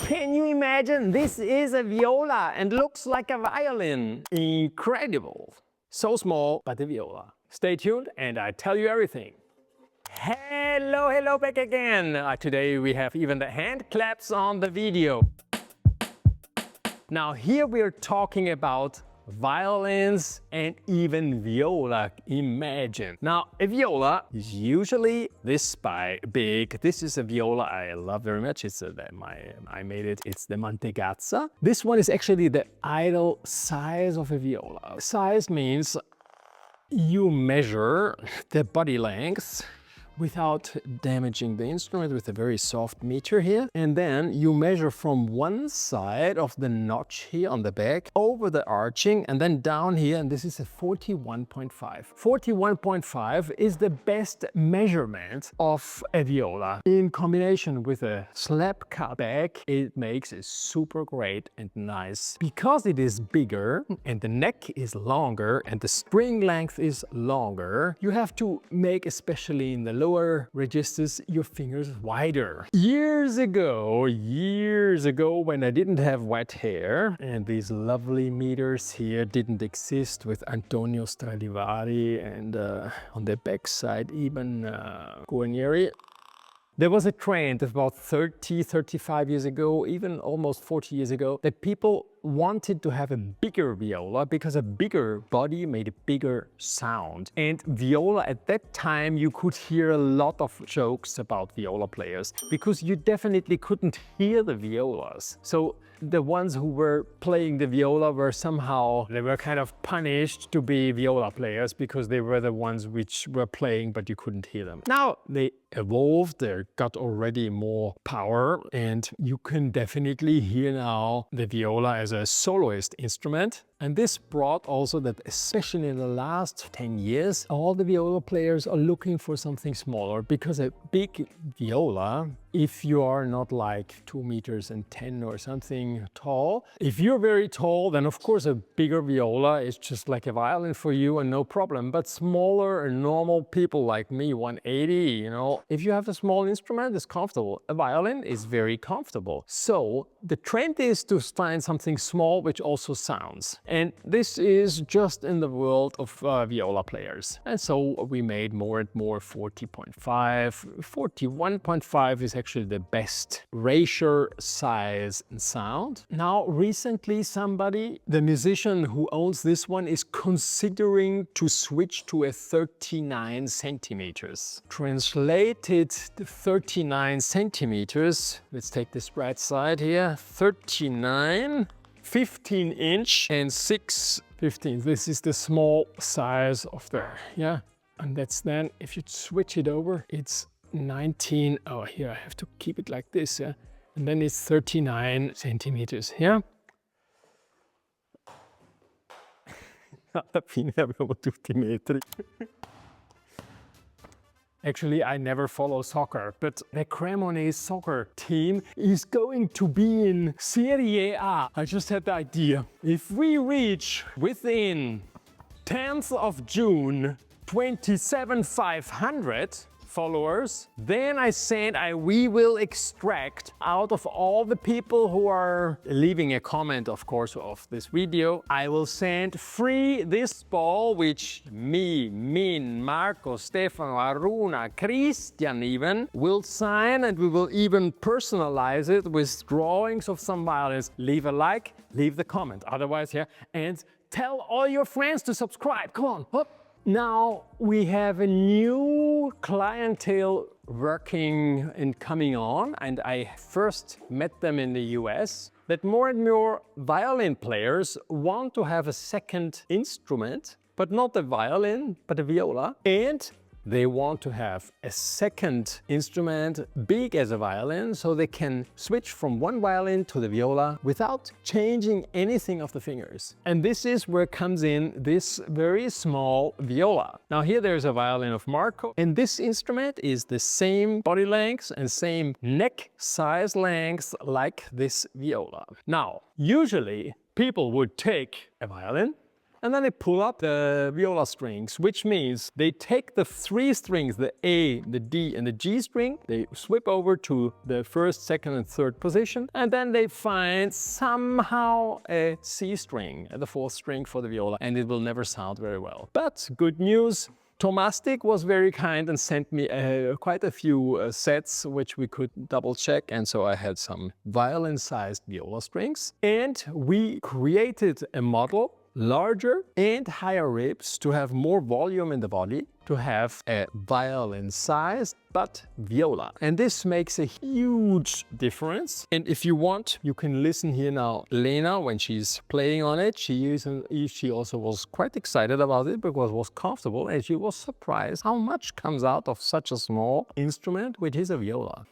Can you imagine? This is a viola and looks like a violin. Incredible. So small, but a viola. Stay tuned and I tell you everything. Hello, back again. Today we have even the hand claps on the video. Now here we are talking about violins and even viola. Imagine. Now a viola is usually this big. This is a viola I love very much. It's I made it. It's the Mantegazza. This one is actually the ideal size of a viola. Size means you measure the body length without damaging the instrument with a very soft meter here. And then you measure from one side of the notch here on the back over the arching and then down here, and this is a 41.5. 41.5 is the best measurement of a viola. In combination with a slap cut back, it makes a super great and nice. Because it is bigger and the neck is longer and the string length is longer, you have to make, especially in the lower registers, your fingers wider. Years ago, when I didn't have wet hair and these lovely meters here didn't exist with Antonio Stradivari and on the back side even Guarnieri, there was a trend about 35 years ago, even almost 40 years ago, that people wanted to have a bigger viola because a bigger body made a bigger sound. And viola at that time, you could hear a lot of jokes about viola players because you definitely couldn't hear the violas. So the ones who were playing the viola were they were kind of punished to be viola players because they were the ones which were playing but you couldn't hear them. Now they evolved, they got already more power, and you can definitely hear now the viola as a soloist instrument. And this brought also that, especially in the last 10 years, all the viola players are looking for something smaller because a big viola, if you are not like 2 meters and 10 or something tall, if you're very tall, then of course a bigger viola is just like a violin for you and no problem. But smaller and normal people like me, 180, you know, if you have a small instrument, it's comfortable. A violin is very comfortable. So the trend is to find something small which also sounds. And this is just in the world of viola players. And so we made more and more 40.5. 41.5 is actually the best ratio, size and sound. Now recently the musician who owns this one, is considering to switch to a 39 centimeters. Translated to 39 centimeters, let's take this right side here, 39. 15 inch and 6/15. This is the small size of the, and that's then, if you switch it over, it's 19, oh here I have to keep it like this, and then it's 39 centimeters, Alla fine avevo tutti i metri. Actually, I never follow soccer, but the Cremonese soccer team is going to be in Serie A. I just had the idea. If we reach within 10th of June 27,500 followers, then we will extract out of all the people who are leaving a comment, of course, of this video, I will send free this ball, which me, Min, Marco, Stefano, Aruna, Christian even will sign, and we will even personalize it with drawings of some violins. Leave a like, leave the comment, otherwise, and tell all your friends to subscribe. Come on, hop. Now we have a new clientele working and coming on, and I first met them in the US, that more and more violin players want to have a second instrument, but not a violin, but a viola, and they want to have a second instrument big as a violin, so they can switch from one violin to the viola without changing anything of the fingers. And this is where comes in this very small viola. Now here there's a violin of Marco, and this instrument is the same body length and same neck size length like this viola. Now, usually people would take a violin, and then they pull up the viola strings, which means they take the three strings, the A, the D, and the G string, they swip over to the first, second, and third position, and then they find somehow a C string, the fourth string for the viola, and it will never sound very well. But good news, Tomastic was very kind and sent me quite a few sets which we could double check, and so I had some violin-sized viola strings, and we created a model larger and higher ribs to have more volume in the body, to have a violin-sized but viola. And this makes a huge difference. And if you want, you can listen here now. Lena, when she's playing on it, she also was quite excited about it because it was comfortable, and she was surprised how much comes out of such a small instrument, which is a viola.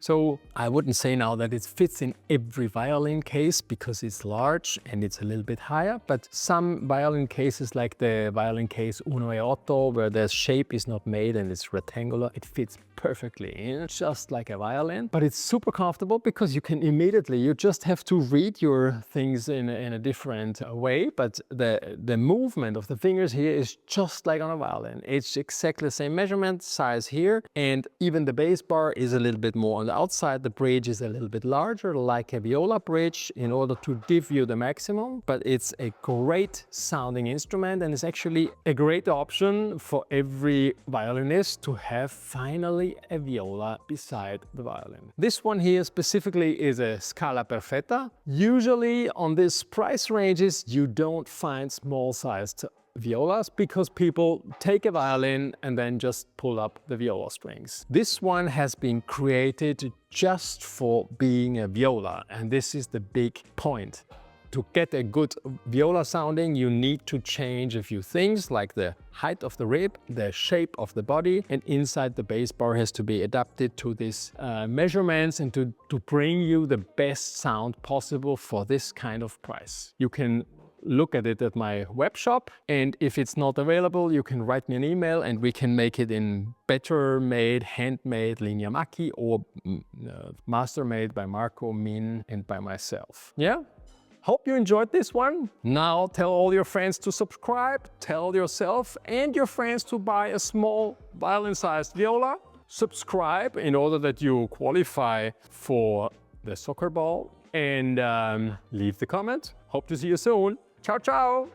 So I wouldn't say now that it fits in every violin case because it's large and it's a little bit higher, but some violin cases like the violin case 1/8, where the shape is not made and it's rectangular, it fits perfectly in, just like a violin. But it's super comfortable because you can immediately, you just have to read your things in a different way, but the movement of the fingers here is just like on a violin. It's exactly the same measurement, size here, and even the bass bar is a little bit more on the outside. The bridge is a little bit larger, like a viola bridge, in order to give you the maximum, but it's a great sounding instrument, and it's actually a great option for every violinist to have finally a viola beside the violin. This one here specifically is a Scala Perfetta. Usually on these price ranges you don't find small sized violas because people take a violin and then just pull up the viola strings. This one has been created just for being a viola, and this is the big point. To get a good viola sounding, you need to change a few things like the height of the rib, the shape of the body, and inside the bass bar has to be adapted to these measurements and to bring you the best sound possible for this kind of price. You can look at it at my web shop, and if it's not available, you can write me an email and we can make it in better made, handmade linea Macchi or master made by Marco, Min, and by myself. Yeah? Hope you enjoyed this one. Now tell all your friends to subscribe, tell yourself and your friends to buy a small violin-sized viola. Subscribe in order that you qualify for the soccer ball, and leave the comment. Hope to see you soon. Ciao, ciao.